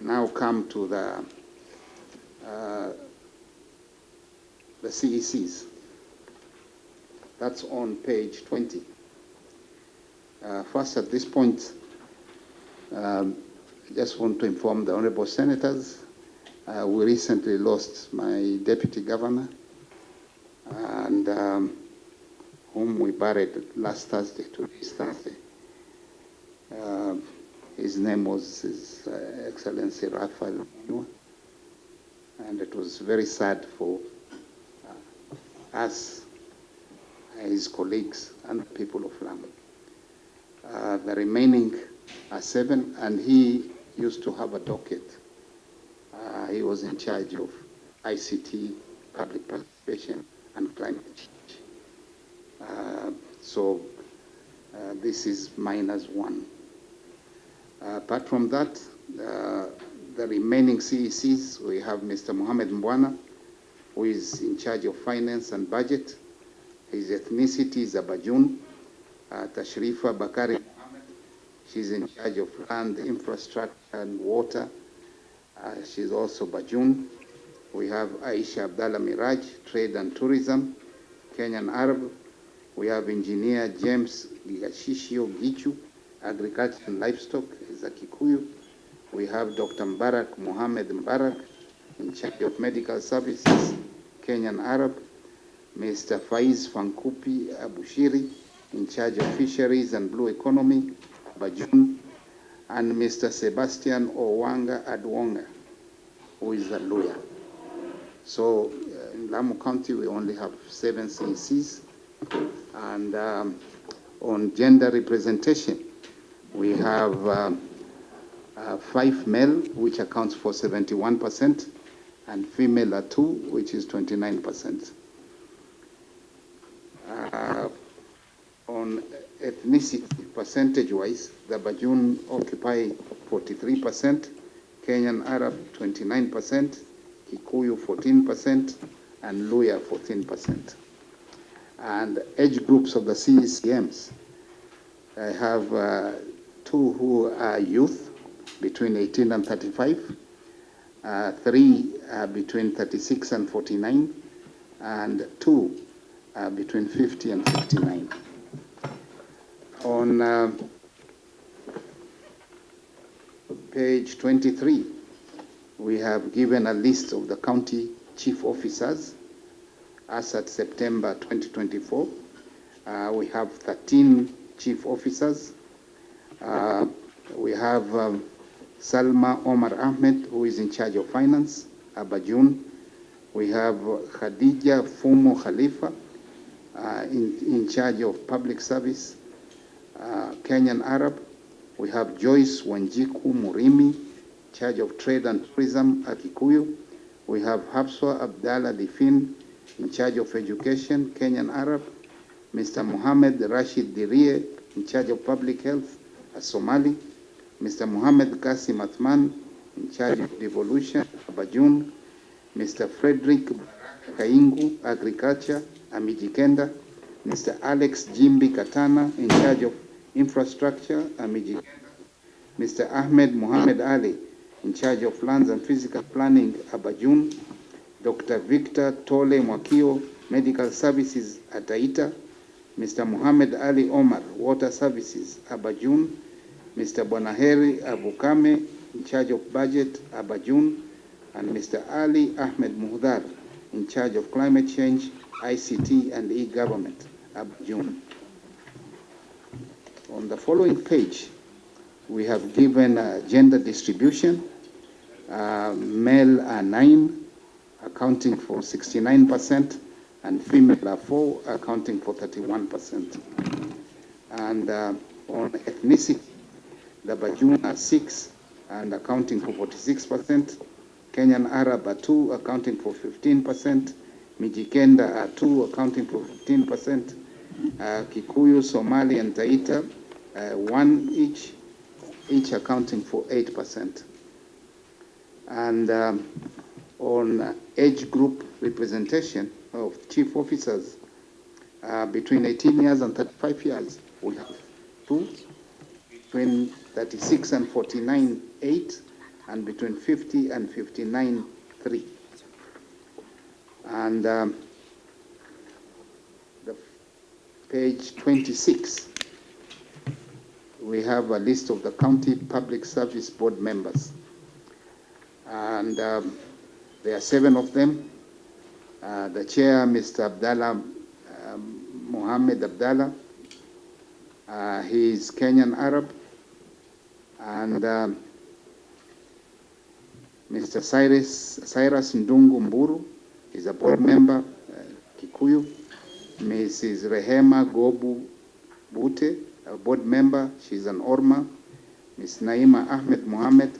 now come to the CECs. That's on page 20. First, at this point, I just want to inform the honorable senators, we recently lost my deputy governor, and whom we buried last Thursday, today's Thursday. His name was His Excellency Raphael, and it was very sad for us, his colleagues, and the people of Lamu. The remaining are 7, and he used to have a docket. He was in charge of ICT, public participation, and climate change. So this is -1. Apart from that, the remaining CECs, we have Mr. Mohamed Mbwana, who is in charge of finance and budget. His ethnicity is Abajun. Tashrifa Bakari Mohammed, she's in charge of land, infrastructure, and water. She's also Bajun. We have Aisha Abdallah Miraj, trade and tourism, Kenyan Arab. We have engineer James Gigashishio Gichu, agriculture and livestock, is a Kikuyu. We have Dr. Mbarak Mohammed Mbarak, in charge of medical services, Kenyan Arab. Mr. Faiz Fankupi Abushiri, in charge of fisheries and blue economy, Bajun. And Mr. Sebastian Owanga Adwonga, who is a lawyer. So in Lamu County, we only have 7 CECs. And on gender representation, we have 5 male, which accounts for 71%, and female are 2, which is 29%. On ethnicity, percentage-wise, the Bajun occupy 43%, Kenyan Arab 29%, Kikuyu 14%, and Luya 14%. And age groups of the CECMs, I have 2 who are youth, between 18 and 35, 3 between 36 and 49, and 2 between 50 and 59. On page 23, we have given a list of the county chief officers as at September 2024. We have 13 chief officers. We have Salma Omar Ahmed, who is in charge of finance, Abajun. We have Khadija Fumo Khalifa, in charge of public service, Kenyan Arab. We have Joyce Wanjiku Murimi, in charge of trade and tourism, Kikuyu. We have Hafswa Abdallah Difin, in charge of education, Kenyan Arab. Mr. Mohammed Rashid Dirie, in charge of public health, a Somali. Mr. Mohammed Qasim Athman, in charge of devolution, Bajun. Mr. Frederick Kaingu, agriculture, Amijikenda. Mr. Alex Jimbi Katana, in charge of infrastructure, Amijikenda. Mr. Ahmed Mohammed Ali, in charge of lands and physical planning, Abajun. Dr. Victor Tole Mwakio, medical services, Ataita. Mr. Mohammed Ali Omar, water services, Abajun. Mr. Bonaheri Abukame, in charge of budget, Abajun. And Mr. Ali Ahmed Muhdar, in charge of climate change, ICT, and e-government, Abajun. On the following page, we have given gender distribution. Male are 9, accounting for 69%, and female are 4, accounting for 31%. And on ethnicity, the Bajun are 6, and accounting for 46%. Kenyan Arab are 2, accounting for 15%. Mijikenda are 2, accounting for 15%. Kikuyu, Somali, and Taita, 1 each accounting for 8%. And on age group representation of chief officers between 18 years and 35 years, we have 2, between 36 and 49, 8, and between 50 and 59, 3. And the page 26, we have a list of the County Public Service Board members. And there are 7 of them. The chair, Mr. Abdallah, Mohammed Abdallah, he is Kenyan Arab. And Mr. Cyrus Ndungu Mburu is a board member, Kikuyu. Mrs. Rehema Gobu Bute, a board member, she's an Orma. Ms. Naima Ahmed Mohammed,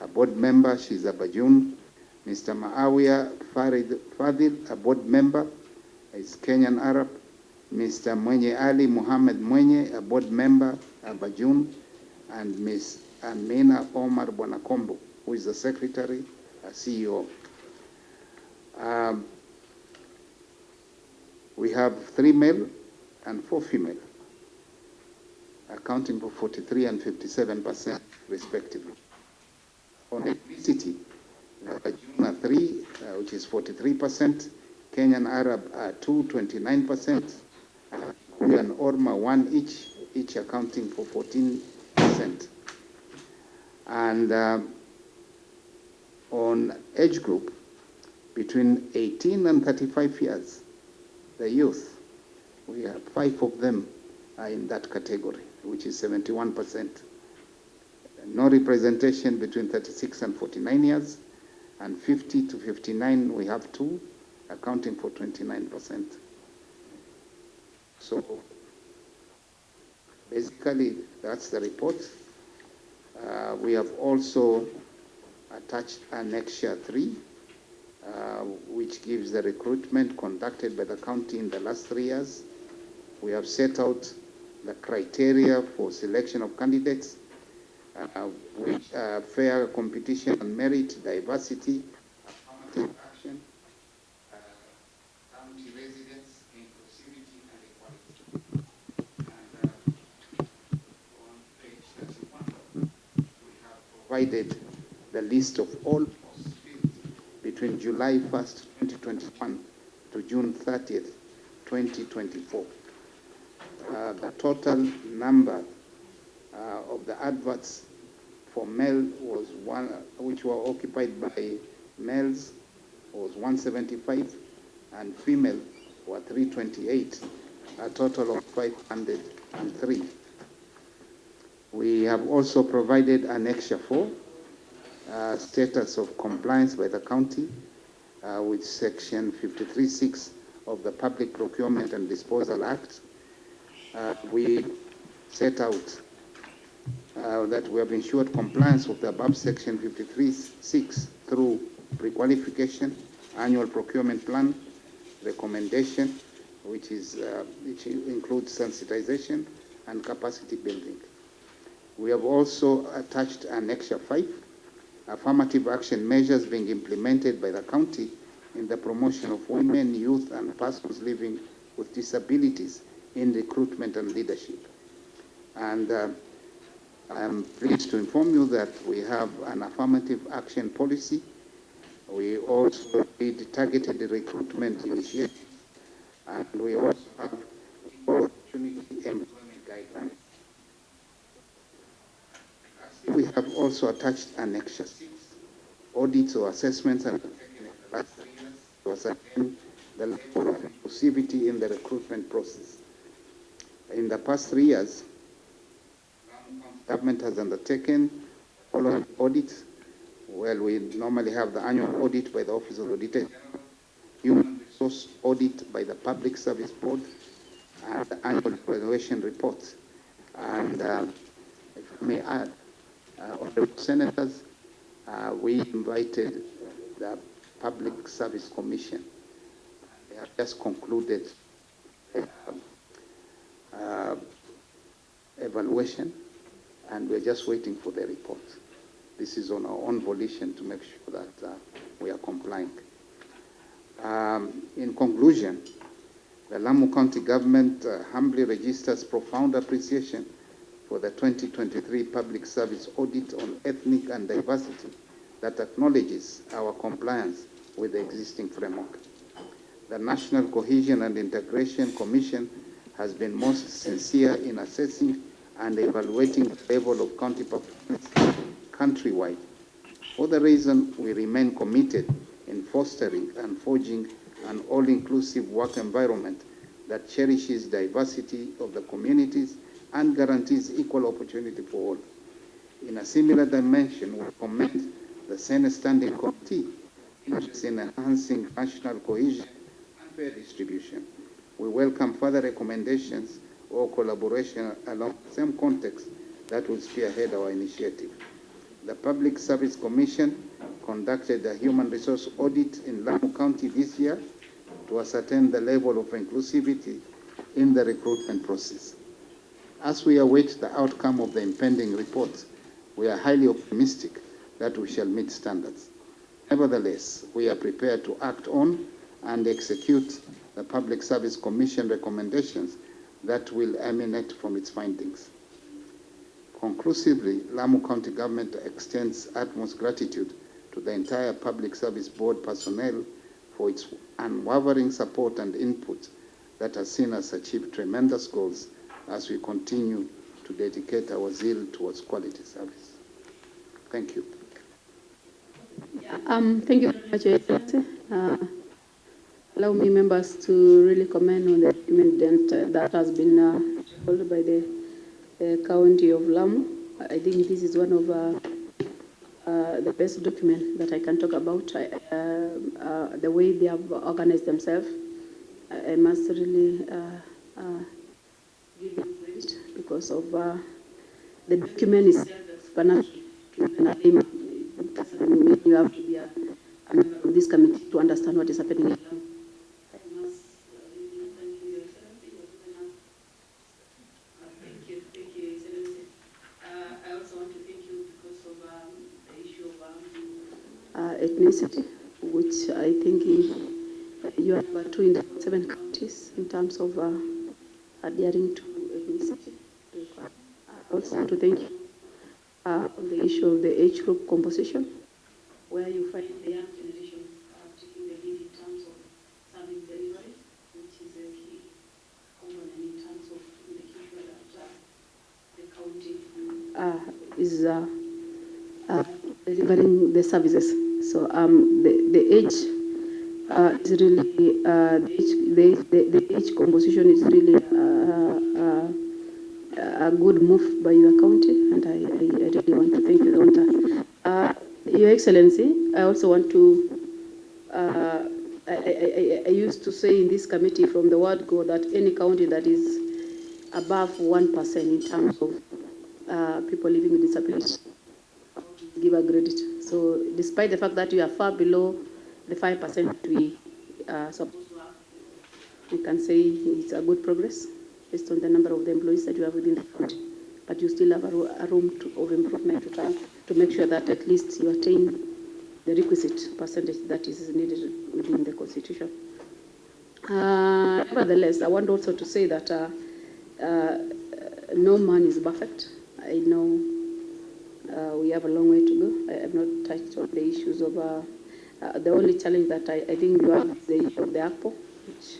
a board member, she's a Bajun. Mr. Maawiya Fadil, a board member, is Kenyan Arab. Mr. Mwenye Ali Muhammad Mwenye, a board member, a Bajun. And Ms. Amina Omar Bonakombo, who is the secretary, a CEO. We have 3 male and 4 female, accounting for 43% and 57% respectively. On ethnicity, Bajun are 3, which is 43%, Kenyan Arab are 2, 29%, and Orma 1 each accounting for 14%. And on age group, between 18 and 35 years, the youth, we have 5 of them are in that category, which is 71%. No representation between 36 and 49 years, and 50 to 59, we have 2, accounting for 29%. So basically, that's the report. We have also attached Annexure 3, which gives the recruitment conducted by the county in the last 3 years. We have set out the criteria for selection of candidates, which are fair competition and merit, diversity, affirmative action, county residents, inclusivity, and equality. And on page 31, we have provided the list of all posts filled between July 1st, 2021 to June 30th, 2024. The total number of the adverts for male was which were occupied by males was 175, and female were 328, a total of 503. We have also provided Annexure 4, status of compliance by the county with Section 53(6) of the Public Procurement and Disposal Act. We set out that we have ensured compliance with the above Section 53(6) through pre-qualification, annual procurement plan, recommendation, which includes sensitization and capacity building. We have also attached Annexure 5, affirmative action measures being implemented by the county in the promotion of women, youth, and persons living with disabilities in recruitment and leadership. And I am pleased to inform you that we have an affirmative action policy. We also did targeted recruitment initiatives, and we also have equal opportunity employment guidelines. We have also attached Annexure 6, audits or assessments and taken in the last 3 years to ascertain the level of inclusivity in the recruitment process. In the past 3 years, government has undertaken following audits. Well, we normally have the annual audit by the Office of the Auditor General, human resource audit by the Public Service Board, and the annual evaluation reports. And if I may add, Honorable Senators, we invited the Public Service Commission. They have just concluded evaluation, and we're just waiting for the report. This is on our own volition to make sure that we are complying. In conclusion, the Lamu County government humbly registers profound appreciation for for the 2023 Public Service Audit on Ethnic and Diversity that acknowledges our compliance with the existing framework. The National Cohesion and Integration Commission has been most sincere in assessing and evaluating the level of county performance countrywide. For the reason, we remain committed in fostering and forging an all-inclusive work environment that cherishes diversity of the communities and guarantees equal opportunity for all. In a similar dimension, we commend the Senate Standing Committee interest in enhancing national cohesion and fair distribution. We welcome further recommendations or collaboration along the same context that will spearhead our initiative. The Public Service Commission conducted a human resource audit in Lamu County this year to ascertain the level of inclusivity in the recruitment process. As we await the outcome of the impending report, we are highly optimistic that we shall meet standards. Nevertheless, we are prepared to act on and execute the Public Service Commission recommendations that will emanate from its findings. Conclusively, Lamu County Government extends utmost gratitude to the entire Public Service Board personnel for its unwavering support and input that has seen us achieve tremendous goals as we continue to dedicate our zeal towards quality service. Thank you. Thank you very much, Your Excellency. Allow me, members, to really comment on the document that has been held by the County of Lamu. I think this is one of the best document that I can talk about. The way they have organized themselves, I must really give them credit because of the document is self-explanatory. You have to be a member of this committee to understand what is happening in Lamu. I must really thank you, Your Excellency, for giving us. Thank you, Your Excellency. I also want to thank you because of the issue of ethnicity, which I think you are number 2 in the 7 counties in terms of adhering to ethnicity. I also want to thank you on the issue of the age group composition, where you find the young generation taking the lead in terms of service delivery, which is a key component in terms of making sure that the county is delivering the services. So the age is really the age composition is really a good move by your county, and I really want to thank you on that. Your Excellency, I also want to, I used to say in this committee from the word go that any county that is above 1% in terms of people living with disability, give a credit. So despite the fact that you are far below the 5% we are supposed to have, we can say it's a good progress based on the number of the employees that you have within the county. But you still have a room of improvement to try to make sure that at least you attain the requisite percentage that is needed within the Constitution. Nevertheless, I want also to say that no man is perfect. I know we have a long way to go. I have not touched on the issues of the only challenge that I think you have is the issue of the ACPO, which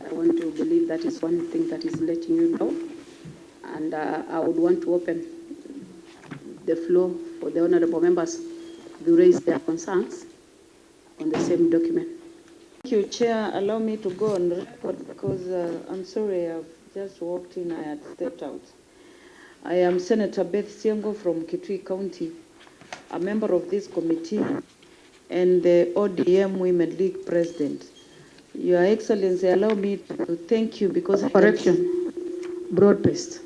I want to believe that is one thing that is letting you know. And I would want to open the floor for the honorable members to raise their concerns on the same document. Thank you, Chair. Allow me to go on record because I'm sorry, I've just walked in, I had stepped out. I am Senator Beth Siengo from Kitui County, a member of this committee and the ODM Women League President. Your Excellency, allow me to thank you because... Correction, broad-based.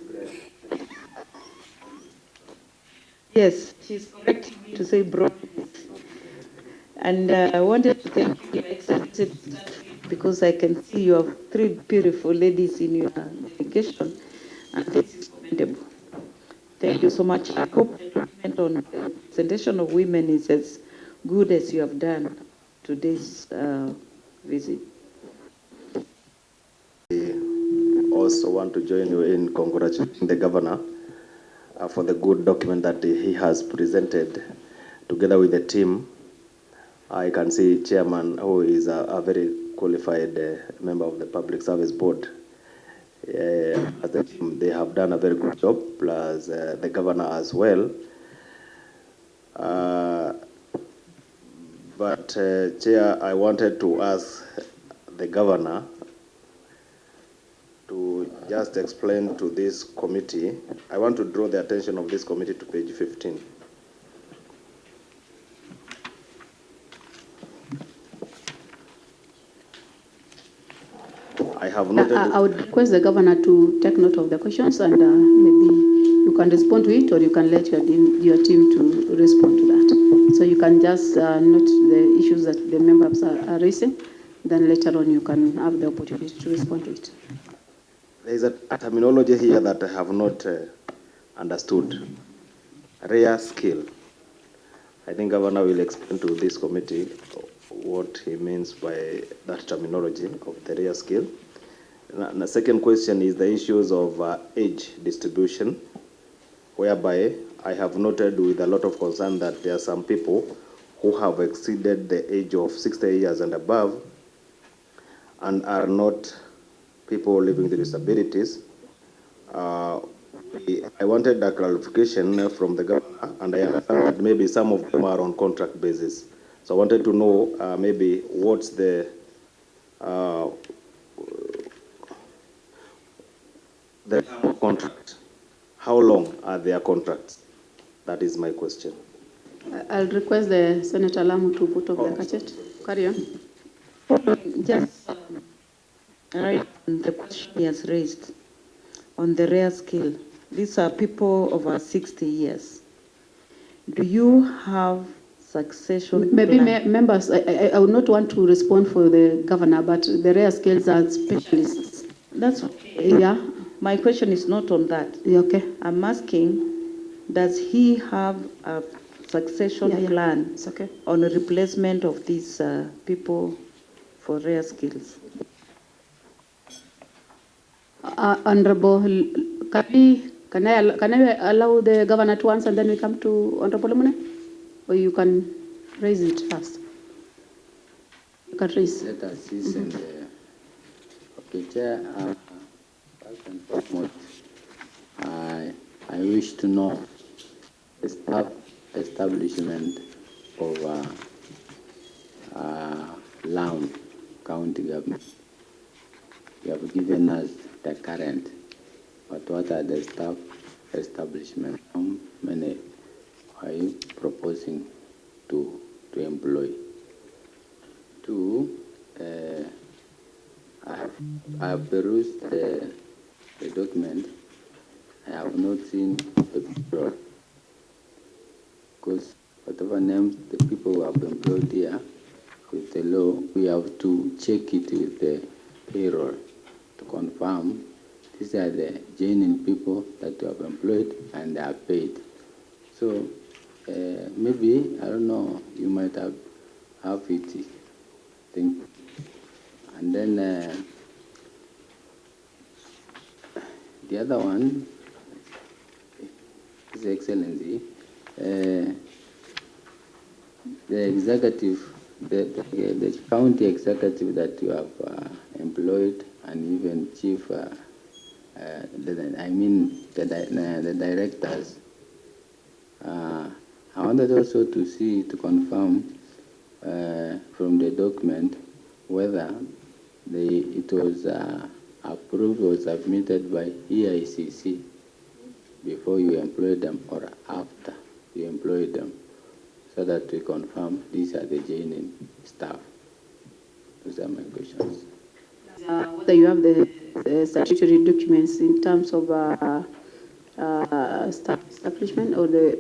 Yes, she's correcting me to say broad-based. And I wanted to thank you, Your Excellency, because I can see you have 3 beautiful ladies in your delegation, and this is commendable. Thank you so much. I hope the document on the representation of women is as good as you have done today's visit. I also want to join you in congratulating the governor for the good document that he has presented together with the team. I can see Chairman, who is a very qualified member of the Public Service Board. As the team, they have done a very good job, plus the governor as well. But Chair, I wanted to ask the governor to just explain to this committee. I want to draw the attention of this committee to page 15. I have noted. I would request the governor to take note of the questions, and maybe you can respond to it, or you can let your team to respond to that. So you can just note the issues that the members are raising. Then later on, you can have the opportunity to respond to it. There is a terminology here that I have not understood. Rare skill. I think Governor will explain to this committee what he means by that terminology of the rare skill. And the second question is the issues of age distribution, whereby I have noted with a lot of concern that there are some people who have exceeded the age of 60 years and above and are not people living with disabilities. I wanted a clarification from the governor, and I understand that maybe some of them are on contract basis. So I wanted to know maybe what's the contract. How long are their contracts? That is my question. I'll request the Senator Lamu to put up the gadget. Carry on. Just right on the question he has raised on the rare skill. These are people over 60 years. Do you have succession Maybe plan? members, I would not want to respond for the governor, but the rare skills are specialists. That's okay. Yeah. My question is not on that. Yeah, okay. I'm asking, does he have a succession plan okay. on a replacement of these people for rare skills? Honorable, can I allow the governor to answer, and then we come to Honorable Lemune? Or you can raise it first? You can raise. Let us listen. Okay, Chair. First and foremost, I wish to know the staff establishment of Lamu County Government. You have given us the current, but what are the staff establishment? How many are you proposing to employ? Two, I have perused the document. I have not seen the payroll, because whatever names the people who have employed here with the law, we have to check it with the payroll to confirm these are the genuine people that you have employed and they are paid. So maybe, I don't know, you might have it, I think. And then the other one, His Excellency, the executive, the county executive that you have employed, and even chief, the directors. I wanted also to confirm from the document whether it was approved or submitted by EICC before you employed them or after you employed them, so that we confirm these are the genuine staff. Those are my questions. Whether you have the statutory documents in terms of staff establishment or whether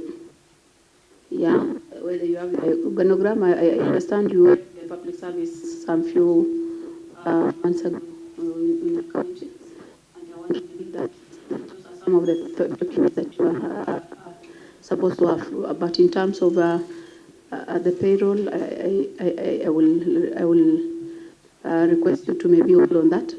you have the organogram. I understand you had the public service some few months ago in the county, and I want to believe that those are some of the documents that you are supposed to have. But in terms of the payroll, I will request you to maybe hold on that.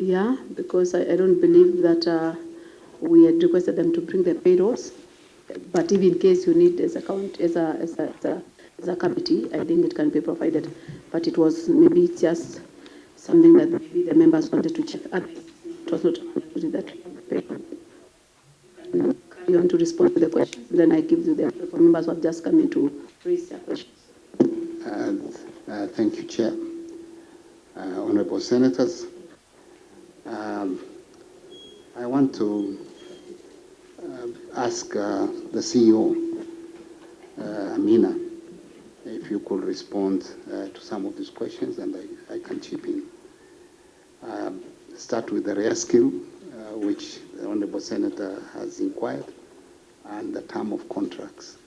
Yeah, because I don't believe that we had requested them to bring the payrolls. But if in case you need as a committee, I think it can be provided. But it was maybe just something that maybe the members wanted to check. It was not mandatory that payroll. Carry on to respond to the questions. Then I give you the members who have just come in to raise their questions. Thank you, Chair. Honorable Senators, I want to ask the CEO, Amina, if you could respond to some of these questions, and I can chip in. Start with the rare skill, which the Honorable Senator has inquired, and the term of contracts.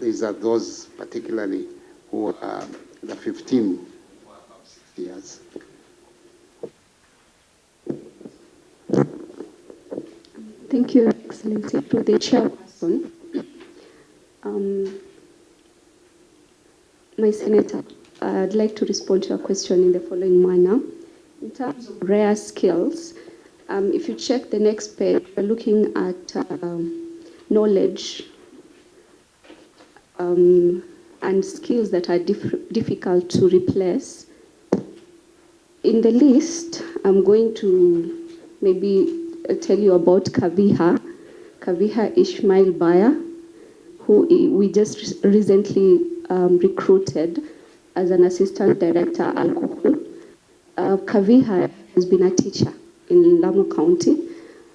These are those particularly who are the 15 who are above 60 years. Thank you, Excellency. To the chairperson, my senator, I'd like to respond to your question in the following manner. In terms of rare skills, if you check the next page, we're looking at knowledge and skills that are difficult to replace. In the list, I'm going to maybe tell you about Kaviha Ishmael Baya, who we just recently recruited as an assistant director alcohol. Kaviha has been a teacher in Lamu County.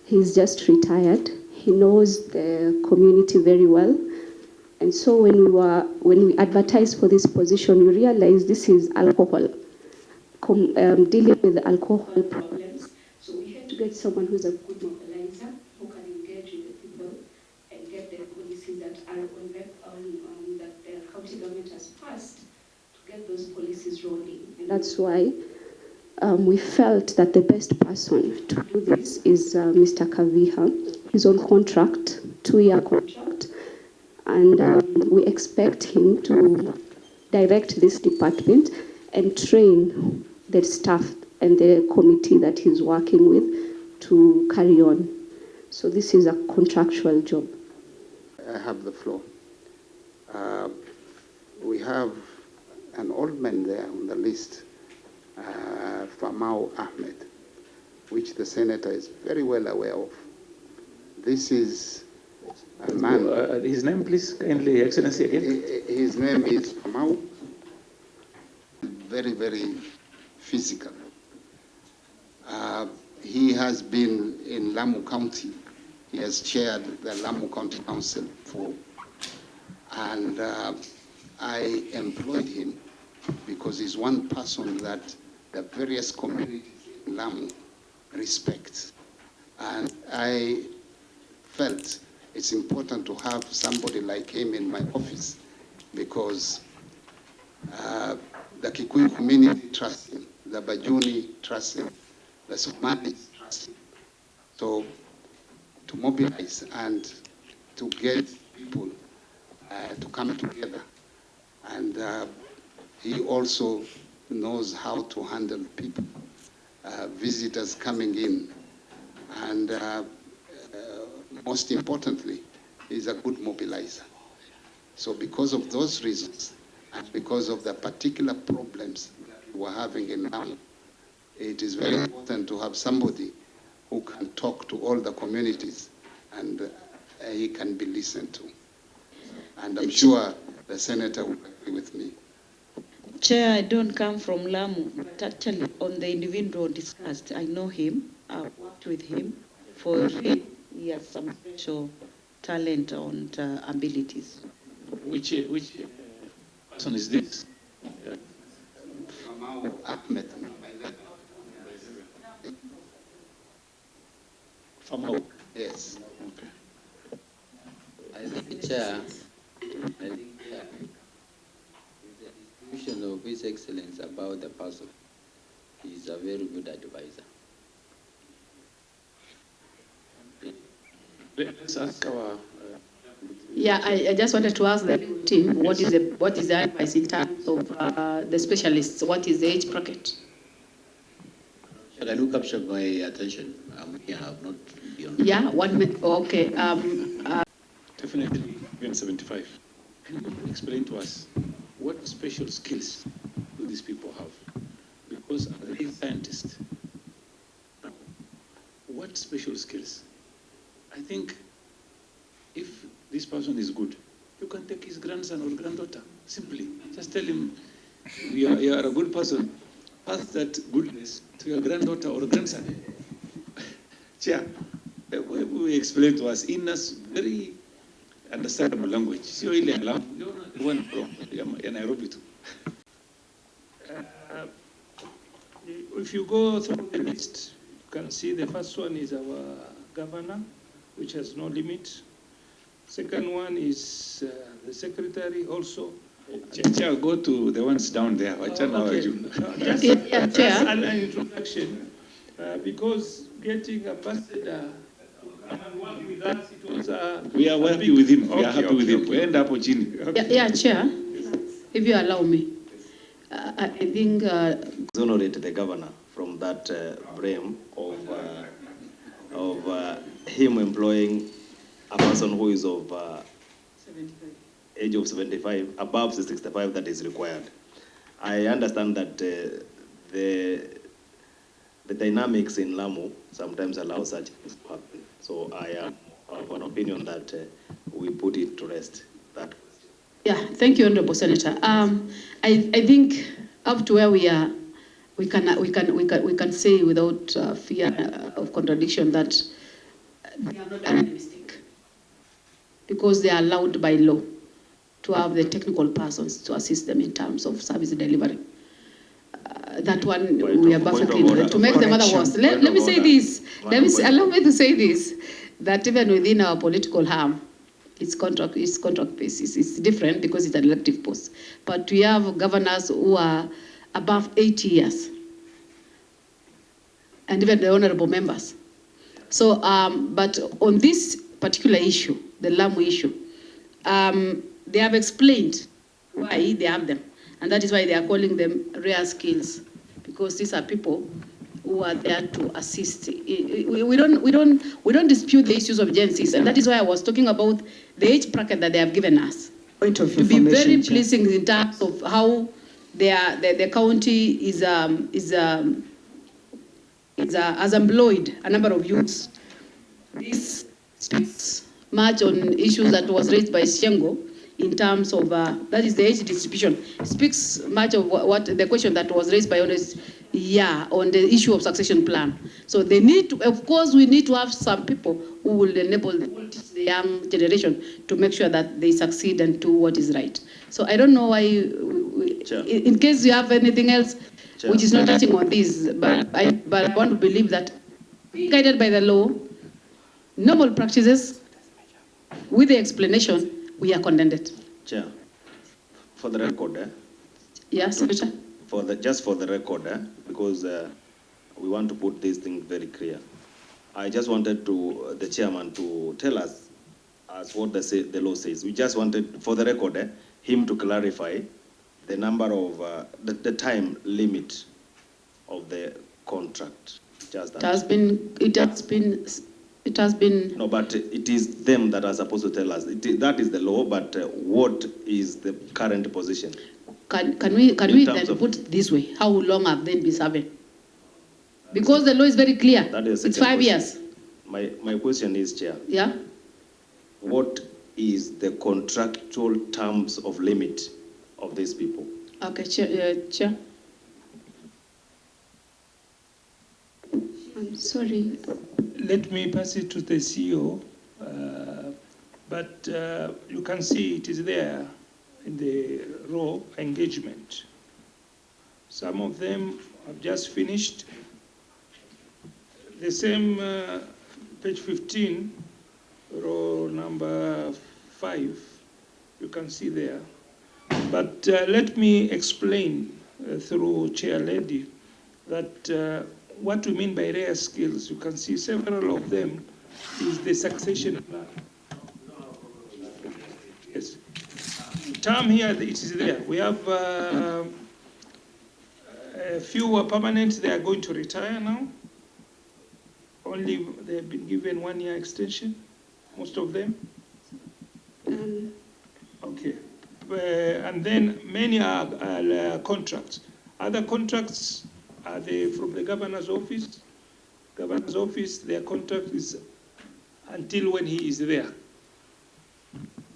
He's just retired. He knows the community very well. And so when we advertised for this position, we realized this is alcohol, dealing with alcohol problems. So we had to get someone who's a good mobilizer, who can engage with the people and get the policies that are that the county government has passed, to get those policies rolling. And that's why we felt that the best person to do this is Mr. Kaviha. He's on contract, 2-year contract, and we expect him to direct this department and train the staff and the committee that he's working with to carry on. So this is a contractual job. I have the floor. We have an old man there on the list, Famau Ahmed, which the senator is very well aware of. This is a man. His name, please, kindly, Excellency, again. His name is Famau. Very, very physical. He has been in Lamu County. He has chaired the Lamu County Council before. And I employed him because he's one person that the various communities in Lamu respect. And I felt it's important to have somebody like him in my office because the Kikuyu community trusts him, the Bajuni trust him, the Somalis trust him. So to mobilize and to get people to come together. And he also knows how to handle people, visitors coming in. And most importantly, he's a good mobilizer. So because of those reasons, and because of the particular problems that we're having in Lamu, it is very important to have somebody who can talk to all the communities and he can be listened to. And I'm sure the senator will agree with me. Chair, I don't come from Lamu, but actually on the individual discussed, I know him, I've worked with him for real. He has some special talent and abilities. Which person is this? Famau Ahmed. Famau. Yes. Okay. I think, Chair, with the distribution of His Excellency about the person, he is a very good advisor. Let's ask our... Yeah, I just wanted to ask the team, what is the advice in terms of the specialists? What is the age bracket? Can you capture my attention? Yeah, I've not beyond. Yeah, 1 minute. Okay. Definitely, even 75. Can you explain to us what special skills do these people have? Because are they scientists? Now, what special skills? I think if this person is good, you can take his grandson or granddaughter, simply. Just tell him, you are a good person. Pass that goodness to your granddaughter or grandson. Chair, we explain to us in a very understandable language. So, you're not one from Nairobi too. If you go through the list, you can see the first one is our governor, which has no limit. Second one is the secretary also. Chair, go to the ones down there. Okay. Just Yeah, Chair. an introduction, because getting ambassador to come and work with us, it was We are happy with him. We are Okay, happy with him. okay. We end up with Chini. Yeah, Chair. If you allow me, I think Exonerate the governor from that blame of him employing a person who is of age of 75, above the 65 that is required. I understand that the dynamics in Lamu sometimes allow such things to happen. So I am of an opinion that we put it to rest. That. yeah, thank you, Honorable Senator. I think up to where we are, we can say without fear of contradiction that they have not done any mistake, because they are allowed by law to have the technical persons to assist them in terms of service delivery. That one we are perfectly able to make the matter worse. Let me say this. Allow me to say this. That even within our political arm, it's contract basis. It's different because it's an elective post. But we have governors who are above 80 years, and even the honorable members. So, but on this particular issue, the Lamu issue, they have explained why they have them, and that is why they are calling them rare skills, because these are people who are there to assist. We don't dispute the issues of agencies, and that is why I was talking about the age bracket that they have given us. Point of To be very information, Chair. pleasing in terms of how the county has employed a number of youths. This speaks much on issues that was raised by Shengo in terms of, that is the age distribution. It speaks much of what the question that was raised by others, on the issue of succession plan. So they need to, of course, we need to have some people who will enable the young generation to make sure that they succeed and do what is right. So I don't know why, in case you have anything else, which is not touching on this, but I want to believe that being guided by the law, normal practices, with the explanation, we are contented. Chair, for the record, Yes, Senator? just for the record, because we want to put this thing very clear. I just wanted the chairman to tell us as what the law says. We just wanted, for the record, him to clarify the number of, the time limit of the contract. Just that. It has been. No, but it is them that are supposed to tell us. That is the law, but what is the current position? Can we then put it this way? How long have they been serving? Because the law is very clear. That is it's 5 years. My question is, Chair. Yeah. What is the contractual terms of limit of these people? Okay, Chair. I'm sorry. Let me pass it to the CEO, but you can see it is there in the raw engagement. Some of them have just finished. The same page 15, row number 5, you can see there. But let me explain through Chair Lady that what we mean by rare skills. You can see several of them is the succession plan. Yes. Term here, it is there. We have A few were permanent, they are going to retire now. Only they have been given 1-year extension, most of them. Okay. And then many are contracts. Other contracts are they from the governor's office. Governor's office, their contract is until when he is there.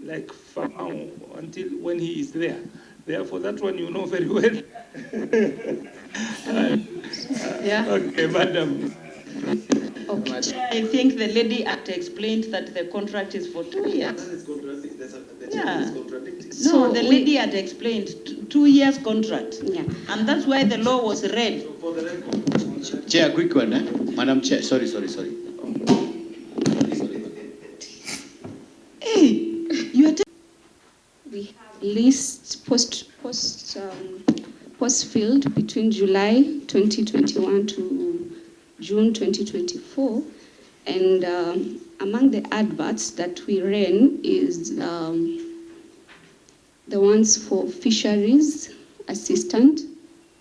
Like from now until when he is there. Therefore, that one you know very well. Yeah. Okay, madam. I think the lady had explained that the contract is for 2 years. Yeah. No, the lady had explained 2 years contract. Yeah. And that's why the law was read. Chair, quick one, eh? Madam Chair, sorry. Hey, you are We have lists post filled between July 2021 to June 2024, and among the adverts that we ran is the ones for fisheries assistant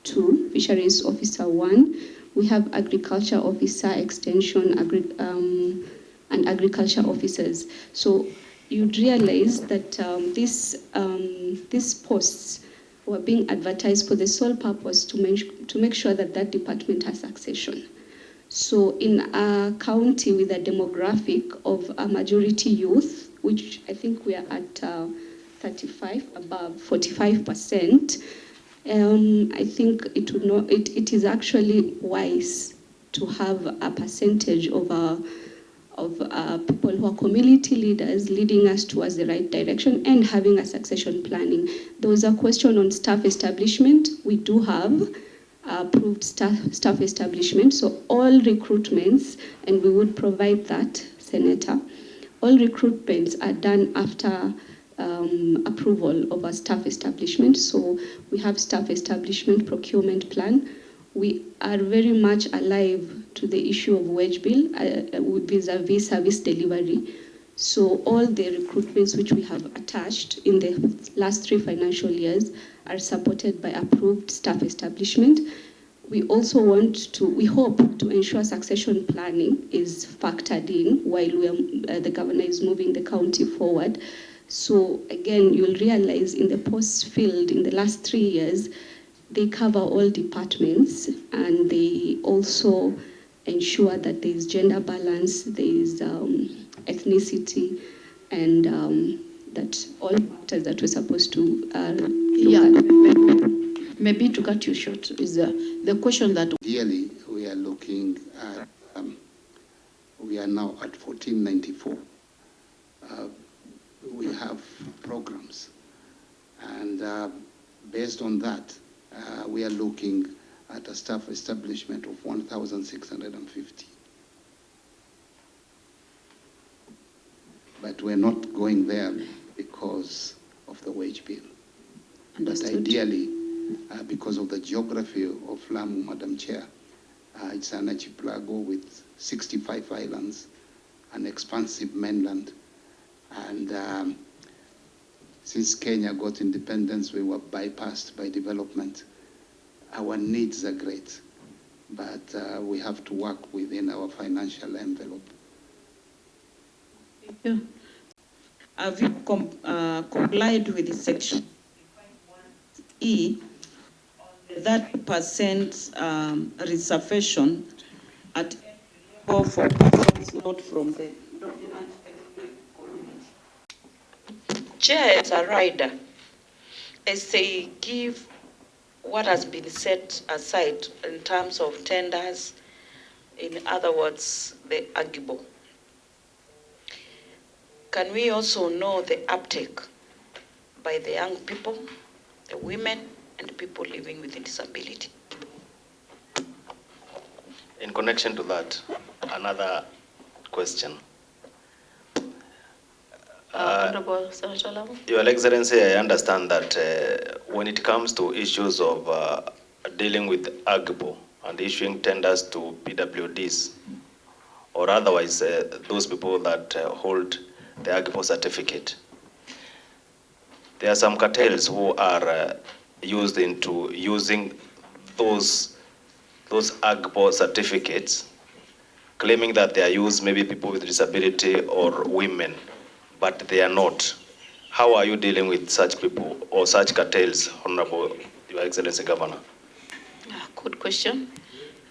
2, fisheries officer 1. We have agriculture officer extension and agriculture officers. So you'd realize that these posts were being advertised for the sole purpose to make sure that that department has succession. So in a county with a demographic of a majority youth, which I think we are at 35, above 45%, I think it is actually wise to have a percentage of people who are community leaders leading us towards the right direction and having a succession planning. There was a question on staff establishment. We do have approved staff establishment. So all recruitments, and we would provide that, Senator, all recruitments are done after approval of a staff establishment. So we have staff establishment procurement plan. We are very much alive to the issue of wage bill vis-a-vis service delivery. So all the recruitments which we have attached in the last 3 financial years are supported by approved staff establishment. We also we hope to ensure succession planning is factored in while the governor is moving the county forward. So again, you'll realize in the post field in the last 3 years, they cover all departments, and they also ensure that there is gender balance, there is ethnicity, and that all factors that we're supposed to look at. Maybe to cut you short, is the question that... Ideally, we are looking at, we are now at 1494. We have programs, and based on that, we are looking at a staff establishment of 1,650. But we're not going there because of the wage bill. Understood. But ideally, because of the geography of Lamu, Madam Chair, it's an archipelago with 65 islands, an expansive mainland, and since Kenya got independence, we were bypassed by development. Our needs are great, but we have to work within our financial envelope. Thank you. Have you complied with the section E on the 30% reservation at for persons not from the dominant community? Chair, as a rider, as they give what has been set aside in terms of tenders, in other words, the AGIBO, can we also know the uptake by the young people, the women, and people living with disability? In connection to that, another question. Honorable Senator Lamu. Your Excellency, I understand that when it comes to issues of dealing with AGBO and issuing tenders to PWDs, or otherwise those people that hold the AGBO certificate, there are some cartels who are used into using those AGPO certificates, claiming that they are used maybe people with disability or women, but they are not. How are you dealing with such people or such cartels, Honorable Your Excellency Governor? Good question.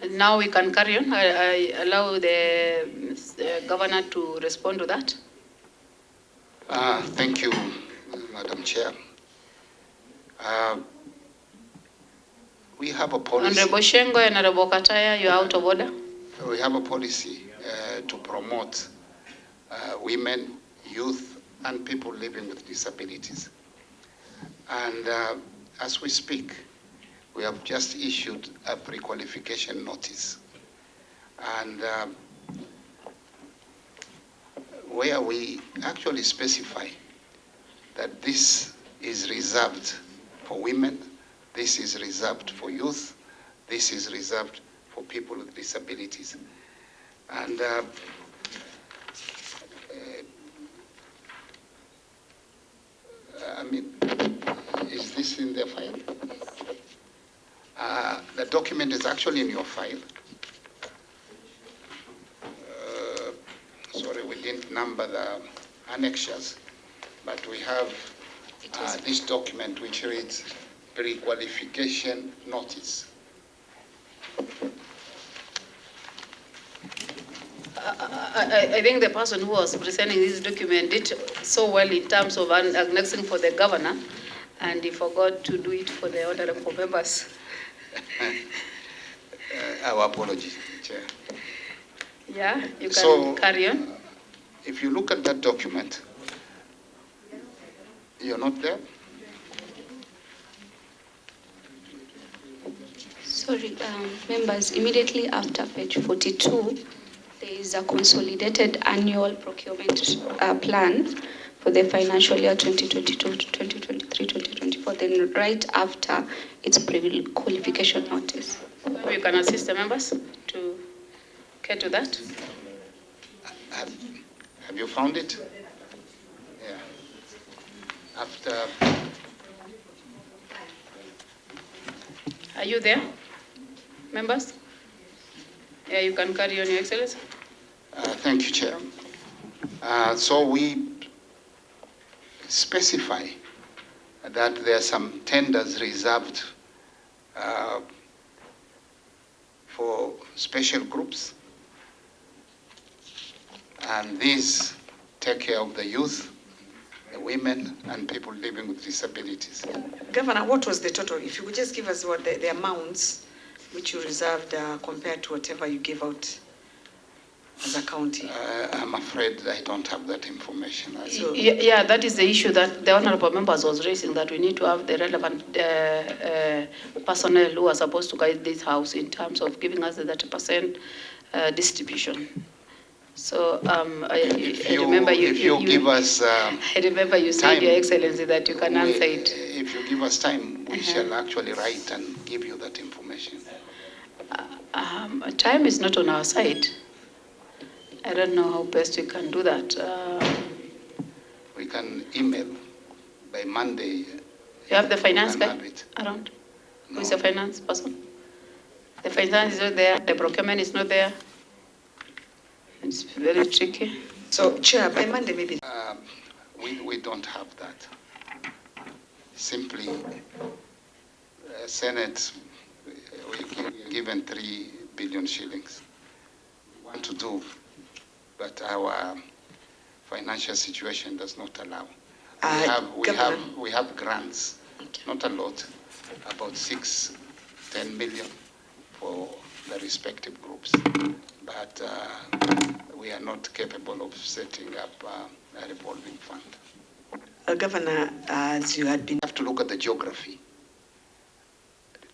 And now we can carry on. I allow the governor to respond to that. Thank you, Madam Chair. We have a policy. Honorable Shengo and Honorable Kataya, you are out of order. We have a policy to promote women, youth, and people living with disabilities. And as we speak, we have just issued a pre-qualification notice. And where we actually specify that this is reserved for women, this is reserved for youth, this is reserved for people with disabilities. And I mean, is this in the file? The document is actually in your file. Sorry, we didn't number the annexures, but we have this document which reads pre-qualification notice. I think the person who was presenting this document did so well in terms of annexing for the governor, and he forgot to do it for the honorable members. Our apologies, Chair. Yeah, you can carry on. If you look at that document, you're not there? Sorry, members, immediately after page 42, there is a consolidated annual procurement plan for the financial year 2022 to 2023, 2024. Then right after, it's pre-qualification notice. You can assist the members to get to that. Have you found it? Yeah. After. Are you there, members? Yeah, you can carry on, Your Excellency. Thank you, Chair. So we specify that there are some tenders reserved for special groups, and these take care of the youth, the women, and people living with disabilities. Governor, what was the total? If you could just give us what the amounts which you reserved compared to whatever you gave out as a county? I'm afraid I don't have that information. Yeah, that is the issue that the honorable members was raising, that we need to have the relevant personnel who are supposed to guide this house in terms of giving us the 30% distribution. So I remember you give us I remember you said, Your Excellency, that you can answer it. If you give us time, we shall actually write and give you that information. Time is not on our side. I don't know how best we can do that. We can email by Monday. You have the finance guy around? No. Who is the finance person? The finance is not there, the procurement is not there. It's very tricky. So, Chair, by Monday maybe? We don't have that. Simply, Senate, we're given 3 billion shillings. We want to do, but our financial situation does not allow. We have grants, not a lot, about 6-10 million for the respective groups, but we are not capable of setting up a revolving fund. Governor, as you had been... You have to look at the geography.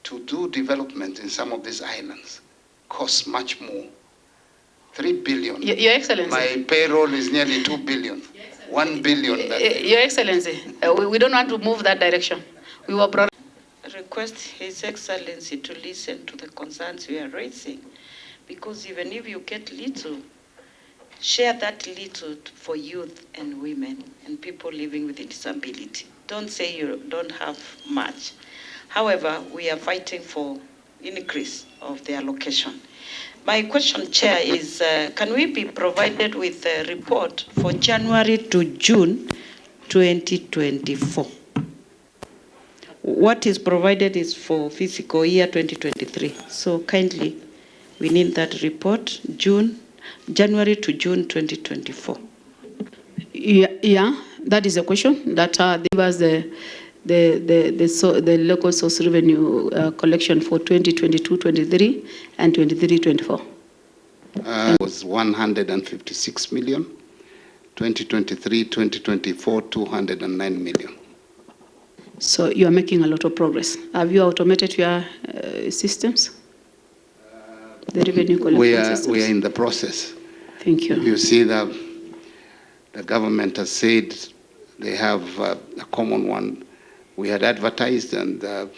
To do development in some of these islands costs much more. 3 billion. Your Excellency. My payroll is nearly 2 billion. 1 billion. Your Excellency, we don't want to move that direction. We were brought... Request His Excellency to listen to the concerns we are raising, because even if you get little, share that little for youth and women and people living with a disability. Don't say you don't have much. However, we are fighting for increase of the allocation. My question, Chair, is can we be provided with a report for January to June 2024? What is provided is for fiscal year 2023. So kindly, we need that report, January to June 2024. Yeah, that is a question that gave us the local source revenue collection for 2022-23 and 23-24. Was 156 million. 2023-2024, 209 million. So you are making a lot of progress. Have you automated your systems? The revenue collection systems? We are in the process. Thank you. You see, the government has said they have a common one. We had advertised, and then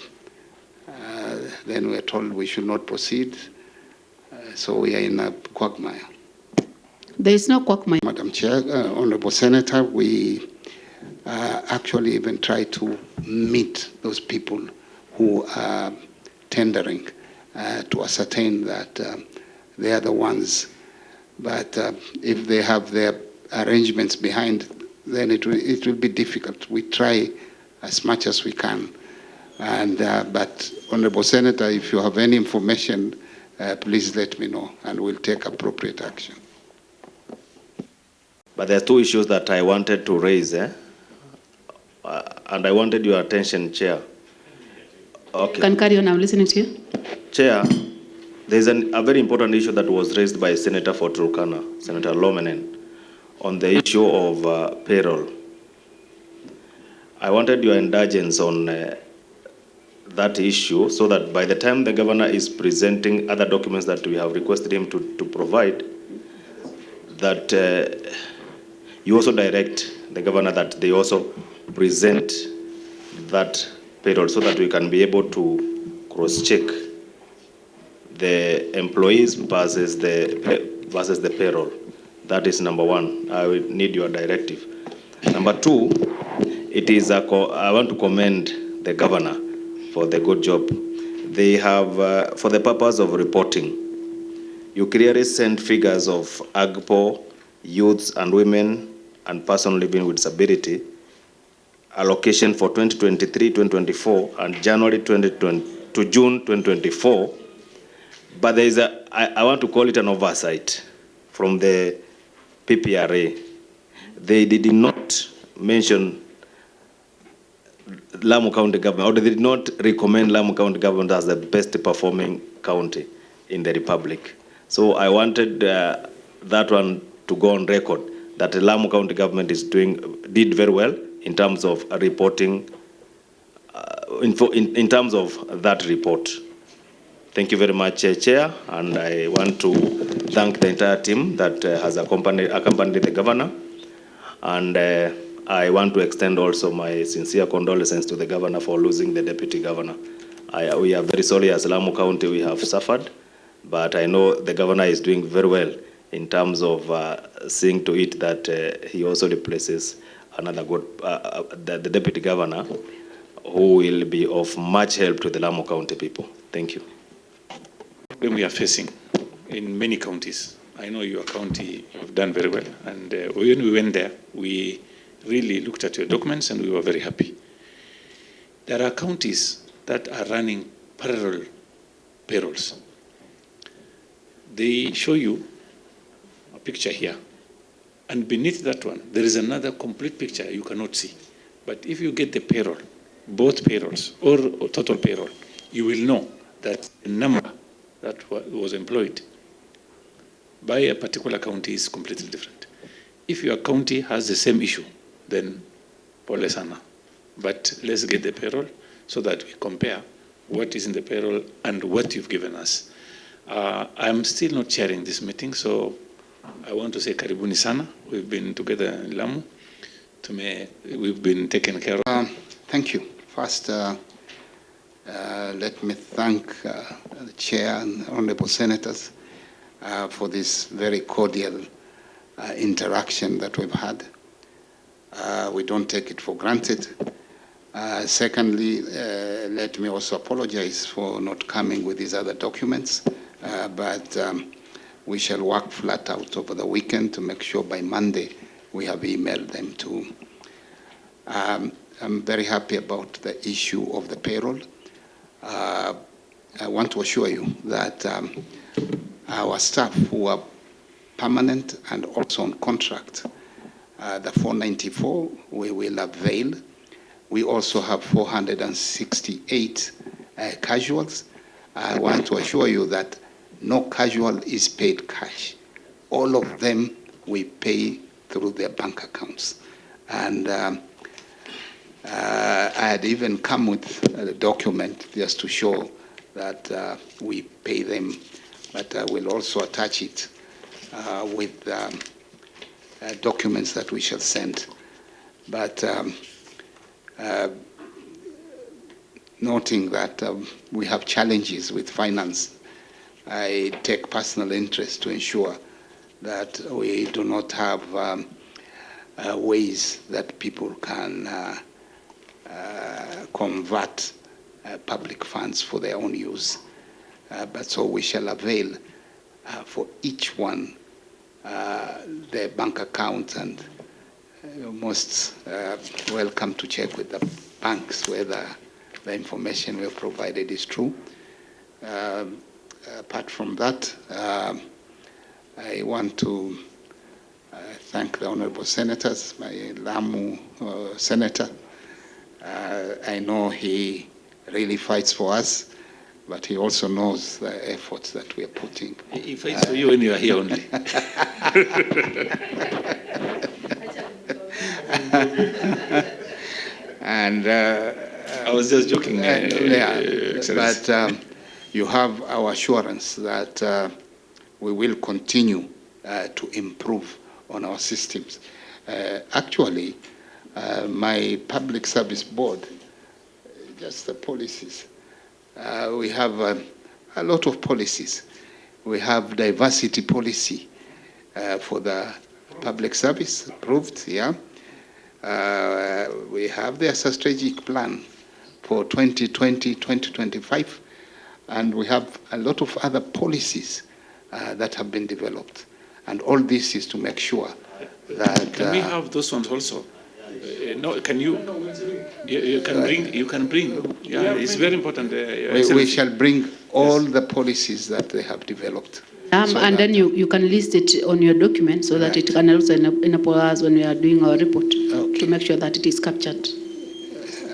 we were told we should not proceed. So we are in a quagmire. There is no quagmire. Madam Chair, Honorable Senator, we actually even try to meet those people who are tendering to ascertain that they are the ones. But if they have their arrangements behind, then it will be difficult. We try as much as we can. And but Honorable Senator, if you have any information, please let me know, and we'll take appropriate action. But there are two issues that I wanted to raise, and I wanted your attention, Chair. Okay. Can carry on, I'm listening to you. Chair, there's a very important issue that was raised by Senator for Turkana, Senator Lomenen, on the issue of payroll. I wanted your indulgence on that issue so that by the time the governor is presenting other documents that we have requested him to provide, that you also direct the governor that they also present that payroll so that we can be able to cross-check the employees versus the payroll. That is number one. I will need your directive. Number two, it is I want to commend the governor for the good job. They have, for the purpose of reporting, you clearly send figures of AGPO, youths and women and persons living with disability, allocation for 2023-2024 and January 2020 to June 2024. But there is I want to call it an oversight from the PPRA. They did not mention Lamu County government, or they did not recommend Lamu County government as the best performing county in the Republic. So I wanted that one to go on record, that the Lamu County government did very well in terms of reporting, in terms of that report. Thank you very much, Chair, and I want to thank the entire team that has accompanied the governor, and I want to extend also my sincere condolences to the governor for losing the deputy governor. We are very sorry as Lamu County we have suffered, but I know the governor is doing very well in terms of seeing to it that he also replaces another good, the deputy governor, who will be of much help to the Lamu County people. Thank you. When we are facing in many counties, I know your county have done very well, and when we went there, we really looked at your documents and we were very happy. There are counties that are running parallel payrolls. They show you a picture here, and beneath that one, there is another complete picture you cannot see. But if you get the payroll, both payrolls or total payroll, you will know that the number that was employed by a particular county is completely different. If your county has the same issue, then pole sana. But let's get the payroll so that we compare what is in the payroll and what you've given us. I'm still not chairing this meeting, so I want to say karibuni sana. We've been together in Lamu. We've been taken care of. Thank you. First, let me thank the Chair and Honorable Senators for this very cordial interaction that we've had. We don't take it for granted. Secondly, let me also apologize for not coming with these other documents, but we shall work flat out over the weekend to make sure by Monday we have emailed them to. I'm very happy about the issue of the payroll. I want to assure you that our staff who are permanent and also on contract, the 494, we will avail. We also have 468 casuals. I want to assure you that no casual is paid cash. All of them we pay through their bank accounts. And I had even come with a document just to show that we pay them, but I will also attach it with documents that we shall send. But noting that we have challenges with finance, I take personal interest to ensure that we do not have ways that people can convert public funds for their own use. But so we shall avail for each one their bank account, and you're most welcome to check with the banks whether the information we have provided is true. Apart from that, I want to thank the honorable senators, my Lamu senator. I know he really fights for us, but he also knows the efforts that we are putting. He fights for you when you are here only. And I was just joking. But you have our assurance that we will continue to improve on our systems. Actually, my public service board, just the policies, we have a lot of policies. We have diversity policy for the public service approved, yeah. We have the strategic plan for 2020-2025, and we have a lot of other policies that have been developed. And all this is to make sure that... Can we have those ones also? No, can you? You can bring. You can bring. Yeah, it's very important. We shall bring all the policies that they have developed. So and then you can list it on your document so that it can also enable us when we are doing our report to make sure that it is captured.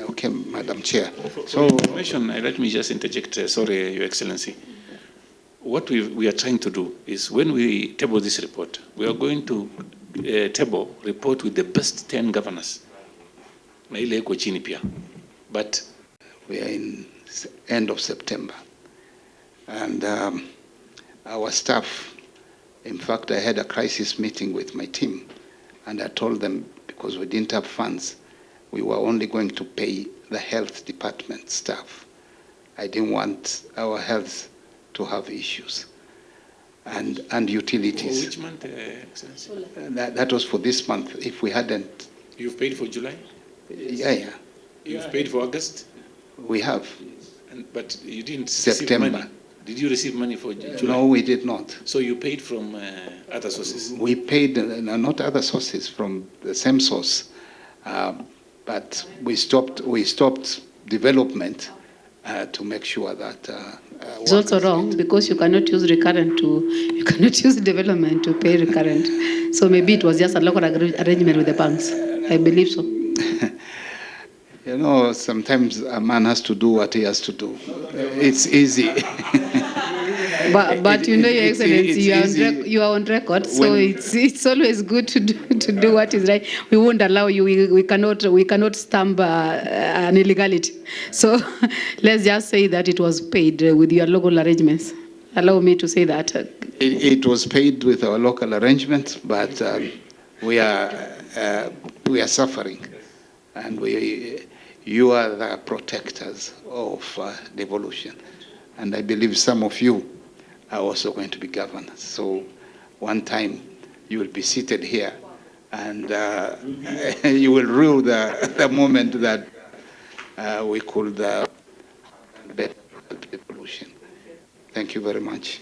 Okay, Madam Chair. So, information, let me just interject. Sorry, Your Excellency. What we are trying to do is when we table this report, we are going to table report with the best 10 governors. But we are in end of September, and our staff, in fact, I had a crisis meeting with my team, and I told them because we didn't have funds, we were only going to pay the health department staff. I didn't want our health to have issues. And utilities. Which month, Excellency? That was for this month. If we hadn't... You've paid for July? Yeah. You've paid for August? We have. But you didn't September. receive money. Did you receive money for July? No, we did not. So you paid from other sources? We paid, not other sources, from the same source. But we stopped development to make sure that... it's also wrong because you cannot use you cannot use development to pay recurrent. So maybe it was just a local arrangement with the banks. I believe so. You know, sometimes a man has to do what he has to do. It's easy. But you know, Your Excellency, you are on record, so it's always good to do what is right. We won't allow you. We cannot stamp an illegality. So let's just say that it was paid with your local arrangements. Allow me to say that. It was paid with our local arrangements, but we are suffering, and you are the protectors of devolution, and I believe some of you are also going to be governors. So one time you will be seated here, and you will rule the moment that we could have better resolution. Thank you very much.